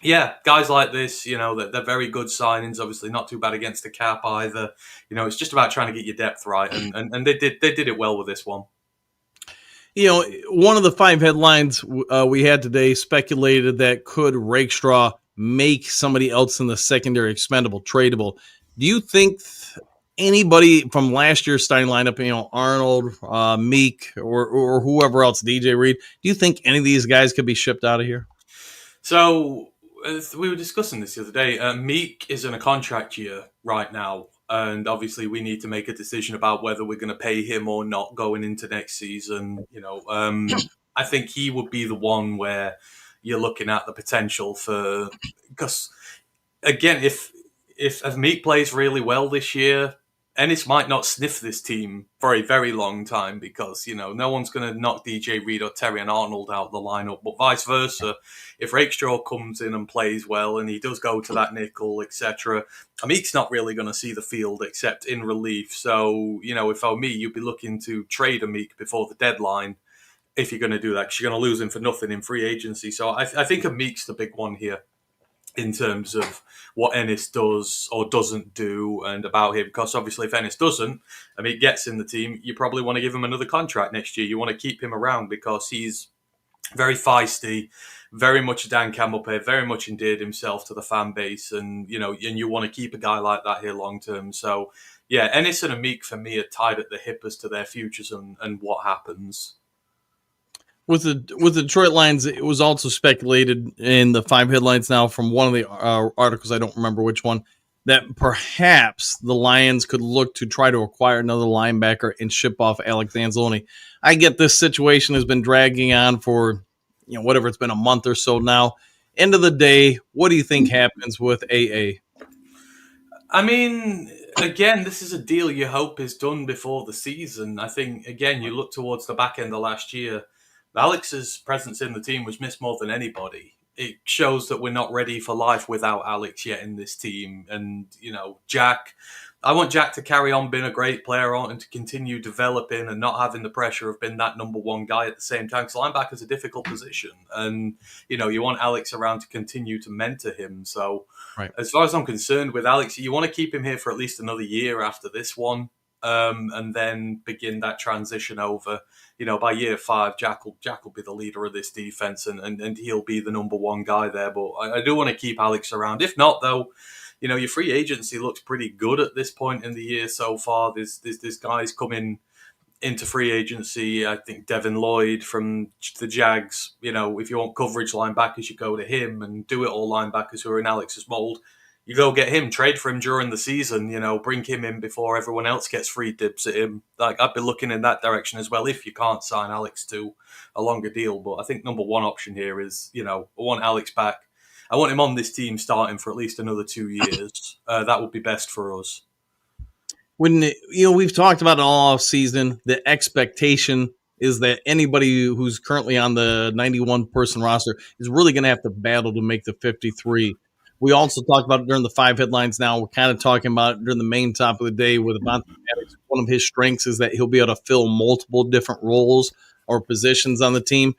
yeah, guys like this, you know, they're very good signings. Obviously, not too bad against the cap either. You know, it's just about trying to get your depth right, and they did it well with this one. You know, one of the 5 headlines we had today speculated that could Rakestraw make somebody else in the secondary expendable, tradable. Do you think anybody from last year's starting lineup, you know, Arnold, Meek, or whoever else, DJ Reed, do you think any of these guys could be shipped out of here? So we were discussing this the other day. Meek is in a contract year right now, and obviously we need to make a decision about whether we're going to pay him or not going into next season. You know, I think he would be the one where you're looking at the potential for, because again, if Meek plays really well this year, Ennis might not sniff this team for a very long time because, you know, no one's going to knock DJ Reed or Terry and Arnold out of the lineup, but vice versa. If Rakestraw comes in and plays well and he does go to that nickel, etc., Meek's not really going to see the field except in relief. So, you know, if I were me, you'd be looking to trade a Meek before the deadline if you're going to do that, because you're going to lose him for nothing in free agency. So I think a Meek's the big one here. in terms of what Ennis does or doesn't do and about him. Because obviously if Ennis doesn't, gets in the team, you probably want to give him another contract next year. You want to keep him around because he's very feisty, very much a Dan Campbell player, very much endeared himself to the fan base. And, and you want to keep a guy like that here long term. So, yeah, Ennis and Amik for me are tied at the hip as to their futures and what happens. With the Detroit Lions, it was also speculated in the 5 headlines now from one of the articles, I don't remember which one, that perhaps the Lions could look to try to acquire another linebacker and ship off Alex Anzalone. I get this situation has been dragging on for, whatever, it's been a month or so now. End of the day, what do you think happens with AA? Again, this is a deal you hope is done before the season. I think, again, you look towards the back end of last year, Alex's presence in the team was missed more than anybody. It shows that we're not ready for life without Alex yet in this team. And, Jack, I want Jack to carry on being a great player and to continue developing and not having the pressure of being that number one guy at the same time. Because linebacker is a difficult position. And, you want Alex around to continue to mentor him. So, right. As far as I'm concerned with Alex, you want to keep him here for at least another year after this one. And then begin that transition over. By year 5, Jack will be the leader of this defense, and he'll be the number one guy there. But I do want to keep Alex around. If not, though, your free agency looks pretty good at this point in the year so far. There's guys coming into free agency. I think Devin Lloyd from the Jags. If you want coverage linebackers, you go to him, and do it all linebackers who are in Alex's mold. You go get him, trade for him during the season, bring him in before everyone else gets free dibs at him. Like, I'd be looking in that direction as well if you can't sign Alex to a longer deal. But I think number one option here is, I want Alex back. I want him on this team starting for at least another 2 years. That would be best for us. When, we've talked about it all off season, the expectation is that anybody who's currently on the 91-person roster is really going to have to battle to make the 53. We also talked about it during the 5 headlines now. We're kind of talking about it during the main topic of the day with Avante Maddox. One of his strengths is that he'll be able to fill multiple different roles or positions on the team.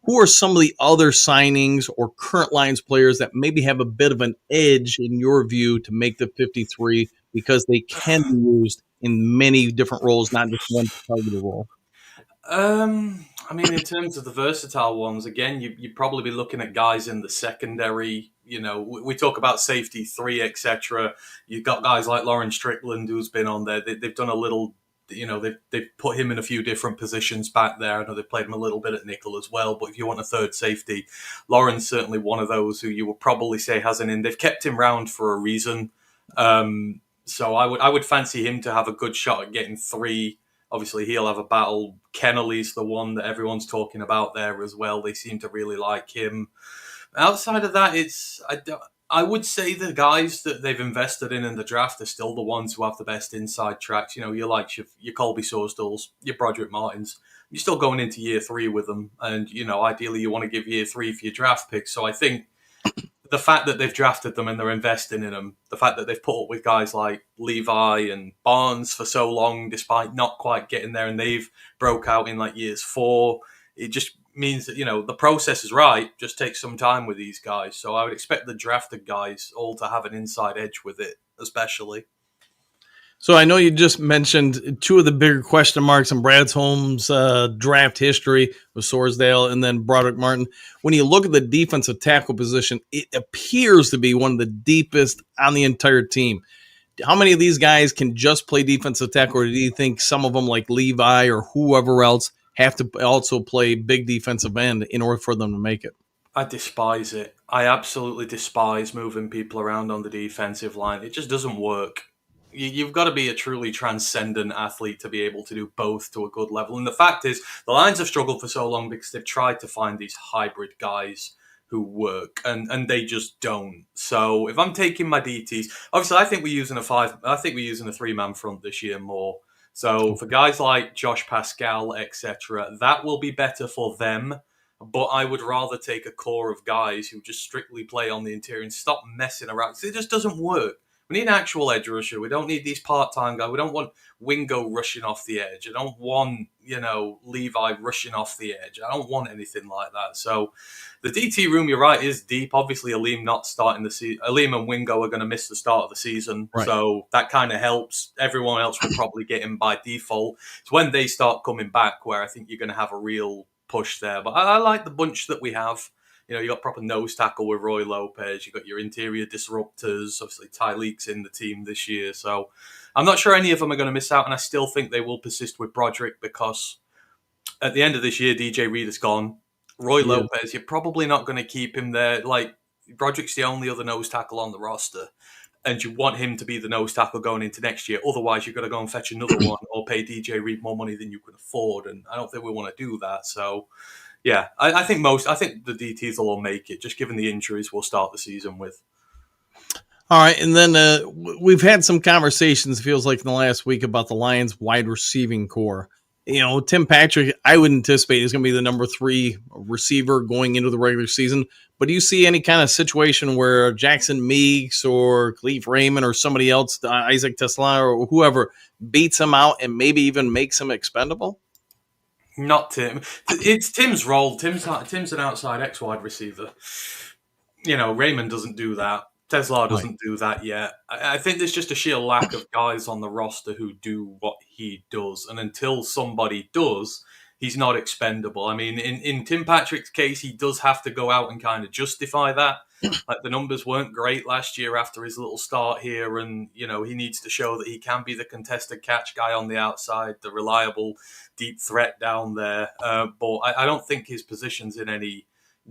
Who are some of the other signings or current Lions players that maybe have a bit of an edge in your view to make the 53 because they can be used in many different roles, not just one targeted role? In terms of the versatile ones, again, you'd probably be looking at guys in the secondary. We talk about safety 3, etc. You've got guys like Lauren Strickland who's been on there. They've done a little, they've put him in a few different positions back there. I know they've played him a little bit at nickel as well. But if you want a third safety, Lauren's certainly one of those who you would probably say has an in. They've kept him round for a reason. So I would fancy him to have a good shot at getting 3. Obviously, he'll have a battle. Kennelly's the one that everyone's talking about there as well. They seem to really like him. Outside of that, I would say the guys that they've invested in the draft are still the ones who have the best inside tracks. You like your Colby Sorsdals, your Broderick Martins. You're still going into year 3 with them. And, ideally you want to give year 3 for your draft picks. So I think the fact that they've drafted them and they're investing in them, the fact that they've put up with guys like Levi and Barnes for so long, despite not quite getting there, and they've broke out in like years 4, it just means that, the process is right, just takes some time with these guys. So I would expect the drafted guys all to have an inside edge with it, especially. So I know you just mentioned 2 of the bigger question marks in Brad's Holmes' draft history with Sorsdale and then Broderick Martin. When you look at the defensive tackle position, it appears to be one of the deepest on the entire team. How many of these guys can just play defensive tackle, or do you think some of them like Levi or whoever else have to also play big defensive end in order for them to make it? I despise it. I absolutely despise moving people around on the defensive line. It just doesn't work. You've got to be a truly transcendent athlete to be able to do both to a good level. And the fact is, the Lions have struggled for so long because they've tried to find these hybrid guys who work, and they just don't. So if I'm taking my DTs, obviously I think we're using a 3-man front this year more. So for guys like Josh Pascal, etc., that will be better for them. But I would rather take a core of guys who just strictly play on the interior and stop messing around. It just doesn't work. We need an actual edge rusher. We don't need these part-time guys. We don't want Wingo rushing off the edge. I don't want, Levi rushing off the edge. I don't want anything like that. So the DT room, you're right, is deep. Obviously, Aleem not starting the season. Aleem and Wingo are going to miss the start of the season. Right. So that kind of helps. Everyone else will probably get in by default. It's when they start coming back where I think you're going to have a real push there. But I like the bunch that we have. You got proper nose tackle with Roy Lopez. You got your interior disruptors. Obviously, Tyleek's in the team this year. So I'm not sure any of them are going to miss out. And I still think they will persist with Broderick because at the end of this year, DJ Reed is gone. Roy Lopez, you're probably not going to keep him there. Like, Broderick's the only other nose tackle on the roster. And you want him to be the nose tackle going into next year. Otherwise, you've got to go and fetch another one or pay DJ Reed more money than you can afford. And I don't think we want to do that. So, yeah, I think the DTs will all make it. Just given the injuries we'll start the season with. All right, and then we've had some conversations, feels like in the last week, about the Lions wide receiving core. Tim Patrick, I would anticipate is going to be the number 3 receiver going into the regular season. But do you see any kind of situation where Jackson Meeks or Khalif Raymond or somebody else, Isaac Tesla or whoever, beats him out and maybe even makes him expendable? Not Tim. It's Tim's role. Tim's an outside X wide receiver. Raymond doesn't do that. Tesla doesn't do that yet. I think there's just a sheer lack of guys on the roster who do what he does. And until somebody does, he's not expendable. I mean, in Tim Patrick's case, he does have to go out and kind of justify that. Like, the numbers weren't great last year after his little start here. And, he needs to show that he can be the contested catch guy on the outside, the reliable deep threat down there. But I don't think his position's in any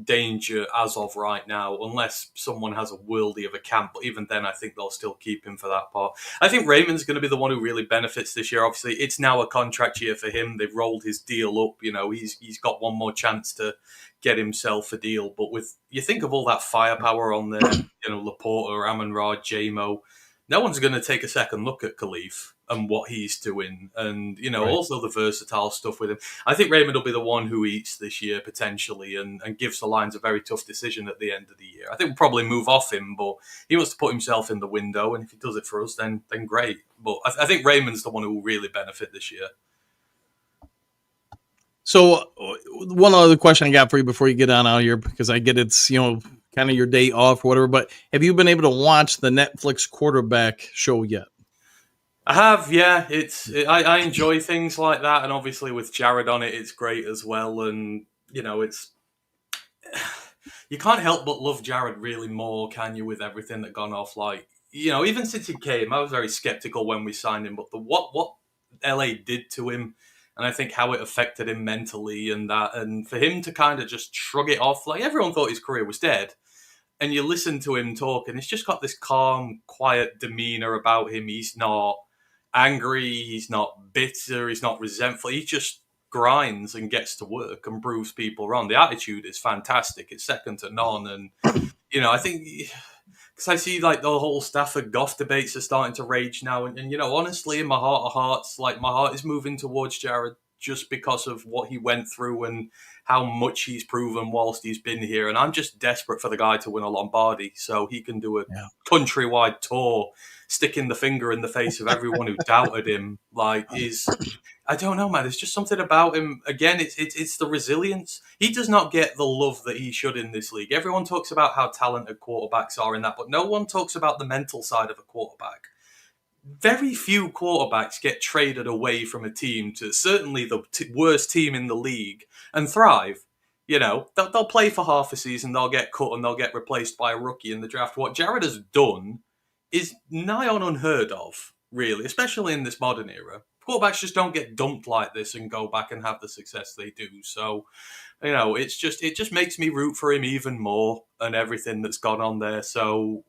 danger as of right now, unless someone has a worldie of a camp. But even then, I think they'll still keep him for that part. I think Raymond's going to be the one who really benefits this year. Obviously, it's now a contract year for him. They've rolled his deal up. He's got one more chance to get himself a deal. But you think of all that firepower on there, Laporta, Amon-Ra, J-Mo, no one's going to take a second look at Khalif and what he's doing, and also the versatile stuff with him. I think Raymond will be the one who eats this year potentially, and gives the Lions a very tough decision at the end of the year. I think we'll probably move off him, but he wants to put himself in the window, and if he does it for us, then great. But I think Raymond's the one who will really benefit this year. So one other question I got for you before you get on out of here, because I get it's kind of your day off or whatever, but have you been able to watch the Netflix quarterback show yet? I have, yeah. I enjoy things like that, and obviously with Jared on it, it's great as well. And it's you can't help but love Jared really more, can you? With everything that gone off, like even since he came, I was very skeptical when we signed him. But what LA did to him, and I think how it affected him mentally, and for him to kind of just shrug it off, like everyone thought his career was dead. And you listen to him talk, and he's just got this calm, quiet demeanor about him. He's not angry, he's not bitter, he's not resentful. He just grinds and gets to work and proves people wrong. The attitude is fantastic. It's second to none. And, I think, because I see like the whole Stafford Goff debates are starting to rage now. And honestly, in my heart of hearts, like my heart is moving towards Jared just because of what he went through and how much he's proven whilst he's been here. And I'm just desperate for the guy to win a Lombardi so he can do a countrywide tour, sticking the finger in the face of everyone who doubted him. Like, I don't know, man. There's just something about him. Again, it's the resilience. He does not get the love that he should in this league. Everyone talks about how talented quarterbacks are in that, but no one talks about the mental side of a quarterback. Very few quarterbacks get traded away from a team to certainly the worst team in the league and thrive. They'll play for half a season, they'll get cut, and they'll get replaced by a rookie in the draft. What Jared has done is nigh on unheard of, really, especially in this modern era. Quarterbacks just don't get dumped like this and go back and have the success they do. So, it just makes me root for him even more and everything that's gone on there. So,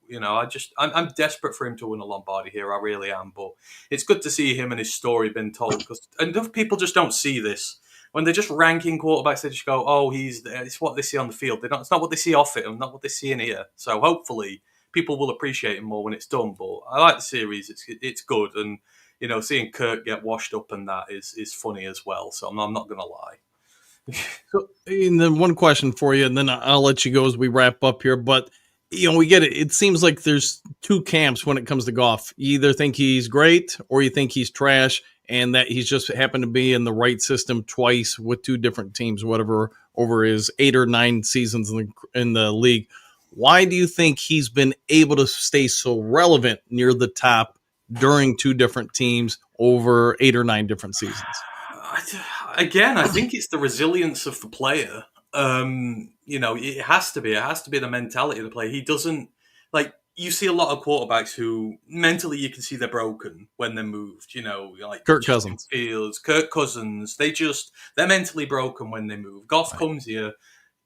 I'm desperate for him to win a Lombardi here. I really am. But it's good to see him and his story being told, because enough people just don't see this. When they're just ranking quarterbacks, they just go, "Oh, he's there." It's what they see on the field. It's not what they see off it, and not what they see in here. So hopefully, people will appreciate him more when it's done. But I like the series; it's good, and seeing Kirk get washed up and that is funny as well. So I'm not going to lie. So, and then one question for you, and then I'll let you go as we wrap up here. But we get it. It seems like there's two camps when it comes to Goff. You either think he's great or you think he's trash, and that he's just happened to be in the right system twice with two different teams, whatever, over his 8 or 9 seasons in the league. Why do you think he's been able to stay so relevant near the top during two different teams over 8 or 9 different seasons? Again, I think it's the resilience of the player. It has to be. It has to be the mentality of the player. He doesn't, like, you see a lot of quarterbacks who mentally you can see they're broken when they're moved. Like Kirk Cousins, Kirk Cousins. They're mentally broken when they move. Goff comes here.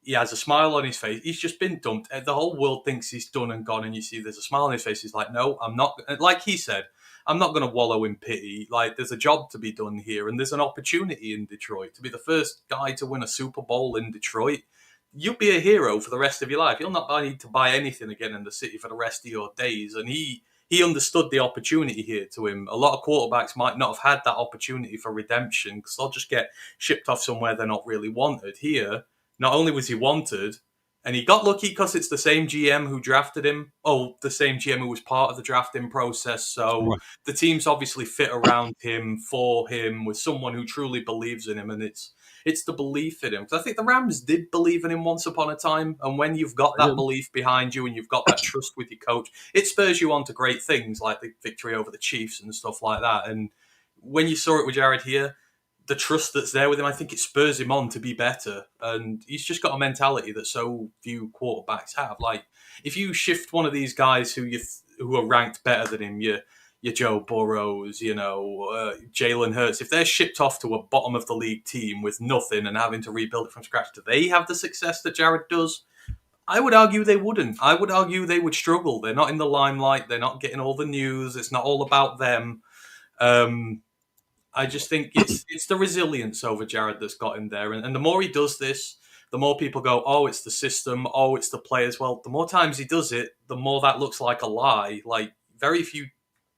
He has a smile on his face. He's just been dumped. The whole world thinks he's done and gone, and you see there's a smile on his face. He's like, no, I'm not. Like he said, I'm not going to wallow in pity. Like, there's a job to be done here, and there's an opportunity in Detroit to be the first guy to win a Super Bowl in Detroit. You'll be a hero for the rest of your life. You'll not need to buy anything again in the city for the rest of your days. And he understood the opportunity here to him. A lot of quarterbacks might not have had that opportunity for redemption because they'll just get shipped off somewhere they're not really wanted. Here, not only was he wanted, and he got lucky because it's the same GM who drafted him. Oh, the same GM who was part of the drafting process. So the team's obviously fit around him, for him, with someone who truly believes in him. And it's the belief in him. Because I think the Rams did believe in him once upon a time. And when you've got that belief behind you and you've got that trust with your coach, it spurs you on to great things like the victory over the Chiefs and stuff like that. And when you saw it with Jared here, the trust that's there with him, I think it spurs him on to be better. And he's just got a mentality that so few quarterbacks have. Like, if you shift one of these guys who are ranked better than him, your Joe Burrows, Jalen Hurts, if they're shipped off to a bottom of the league team with nothing and having to rebuild it from scratch, do they have the success that Jared does? I would argue they wouldn't. I would argue they would struggle. They're not in the limelight. They're not getting all the news. It's not all about them. I just think it's the resilience over Jared that's got him there. And the more he does this, the more people go, oh, it's the system, oh, it's the players. Well, the more times he does it, the more that looks like a lie. Like, very few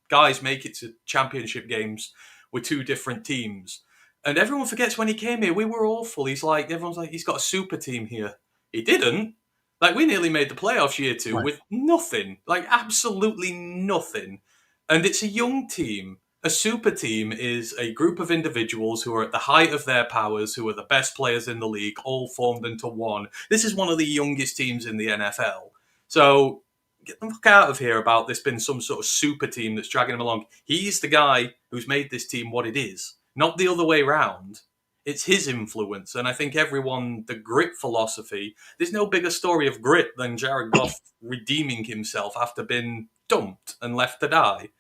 guys make it to championship games with two different teams. And everyone forgets when he came here, we were awful. Everyone's like, he's got a super team here. He didn't. Like, we nearly made the playoffs year 2 with nothing. Like, absolutely nothing. And it's a young team. A super team is a group of individuals who are at the height of their powers, who are the best players in the league, all formed into one. This is one of the youngest teams in the NFL. So get the fuck out of here about this being some sort of super team that's dragging him along. He's the guy who's made this team what it is, not the other way around. It's his influence. And I think the grit philosophy, there's no bigger story of grit than Jared Goff redeeming himself after being dumped and left to die.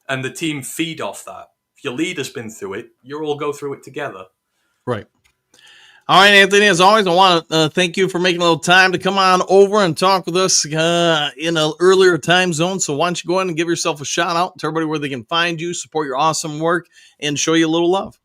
And the team feed off that. If your leader's been through it, you all go through it together. Right. All right, Anthony, as always, I want to thank you for making a little time to come on over and talk with us in an earlier time zone. So why don't you go ahead and give yourself a shout out to everybody where they can find you, support your awesome work, and show you a little love.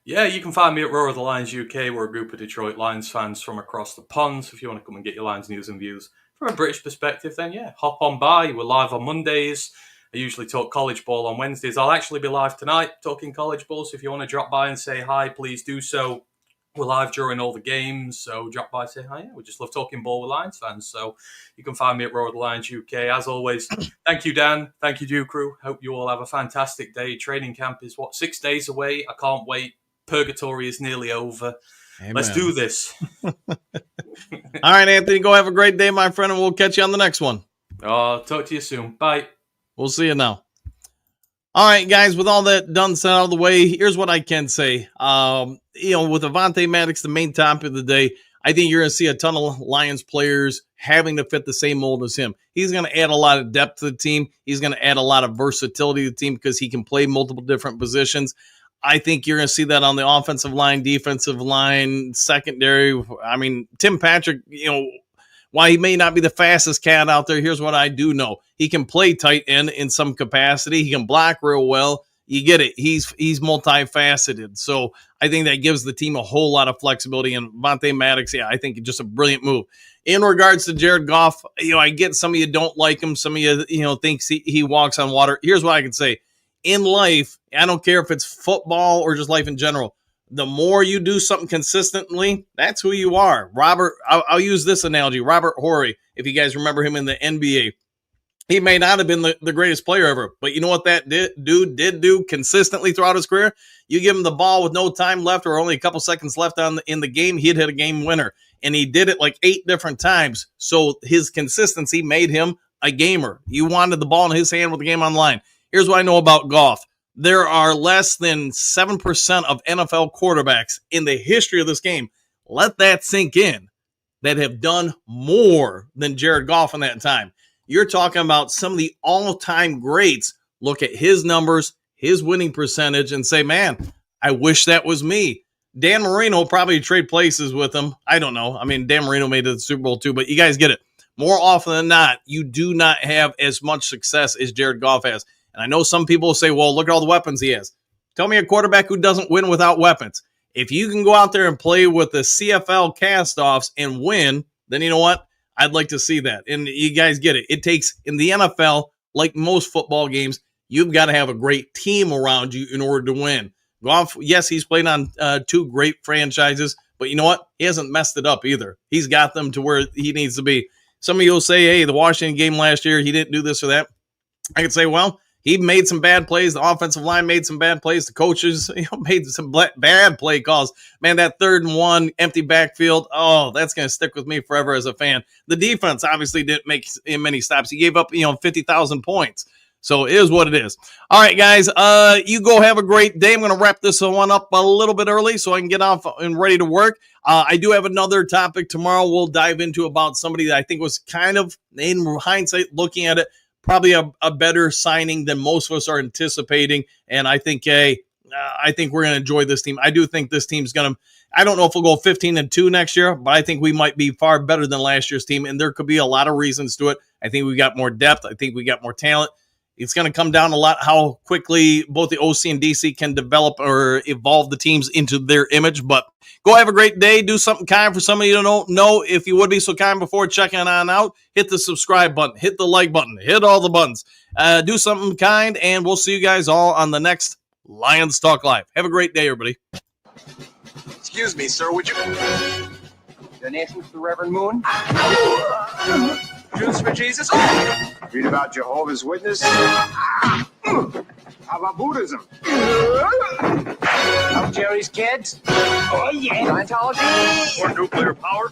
Yeah, you can find me at Roar of the Lions UK. We're a group of Detroit Lions fans from across the pond. So if you want to come and get your Lions news and views from a British perspective, then yeah, hop on by. We're live on Mondays. I usually talk college ball on Wednesdays. I'll actually be live tonight talking college ball. So if you want to drop by and say hi, please do so. We're live during all the games. So drop by, say hi. Yeah, we just love talking ball with Lions fans. So you can find me at Roar of the Lions UK. As always, thank you, Dan. Thank you, Dew Crew. Hope you all have a fantastic day. Training camp is 6 days away? I can't wait. Purgatory is nearly over. Amen. Let's do this. All right, Anthony, go have a great day, my friend, and we'll catch you on the next one. Talk to you soon. Bye. We'll see you now. All right, guys, with all that done, set out of the way, here's what I can say. With Avante Maddox, the main topic of the day, I think you're going to see a ton of Lions players having to fit the same mold as him. He's going to add a lot of depth to the team. He's going to add a lot of versatility to the team because he can play multiple different positions. I think you're going to see that on the offensive line, defensive line, secondary. I mean, Tim Patrick, while he may not be the fastest cat out there, here's what I do know. He can play tight end in some capacity. He can block real well. You get it. He's multifaceted. So I think that gives the team a whole lot of flexibility. And Avante Maddox, I think just a brilliant move. In regards to Jared Goff, I get some of you don't like him. Some of you, thinks he walks on water. Here's what I can say. In life, I don't care if it's football or just life in general, The more you do something consistently, that's who you are. Robert, I'll use this analogy. Robert Horry, if you guys remember him in the NBA, he may not have been the greatest player ever, but you know what that dude did do consistently throughout his career? You give him the ball with no time left or only a couple seconds left in the game, he'd hit a game winner. And he did it like 8 different times. So his consistency made him a gamer. You wanted the ball in his hand with the game on the line. Here's what I know about golf. There are less than 7% of NFL quarterbacks in the history of this game. Let that sink in. That have done more than Jared Goff in that time. You're talking about some of the all-time greats. Look at his numbers, his winning percentage, and say, man, I wish that was me. Dan Marino probably trade places with him. I don't know. I mean, Dan Marino made it to the Super Bowl too, but you guys get it. More often than not, you do not have as much success as Jared Goff has. And I know some people will say, well, look at all the weapons he has. Tell me a quarterback who doesn't win without weapons. If you can go out there and play with the CFL cast-offs and win, then you know what? I'd like to see that. And you guys get it. It takes, in the NFL, like most football games, you've got to have a great team around you in order to win. Goff, yes, he's played on 2 great franchises, but you know what? He hasn't messed it up either. He's got them to where he needs to be. Some of you will say, hey, the Washington game last year, he didn't do this or that. I could say, well, he made some bad plays. The offensive line made some bad plays. The coaches made some bad play calls. Man, that 3rd and 1 empty backfield, oh, that's going to stick with me forever as a fan. The defense obviously didn't make many stops. He gave up, 50,000 points. So it is what it is. All right, guys, you go have a great day. I'm going to wrap this one up a little bit early so I can get off and ready to work. I do have another topic tomorrow we'll dive into about somebody that I think was kind of, in hindsight, looking at it, probably a better signing than most of us are anticipating. And I think, I think we're going to enjoy this team. I do think this team's going to, I don't know if we'll go 15-2 next year, but I think we might be far better than last year's team. And there could be a lot of reasons to it. I think we got more depth. I think we got more talent. It's going to come down a lot how quickly both the OC and DC can develop or evolve the teams into their image. But go have a great day. Do something kind for somebody you don't know. If you would be so kind before checking on out, hit the subscribe button, hit the like button, hit all the buttons. Do something kind, and we'll see you guys all on the next Lions Talk Live. Have a great day, everybody. Excuse me, sir, would you... Donations to Reverend Moon? Juice for Jesus? Read about Jehovah's Witness? How about Buddhism? How Jerry's kids? Oh, yeah. Scientology? Or nuclear power?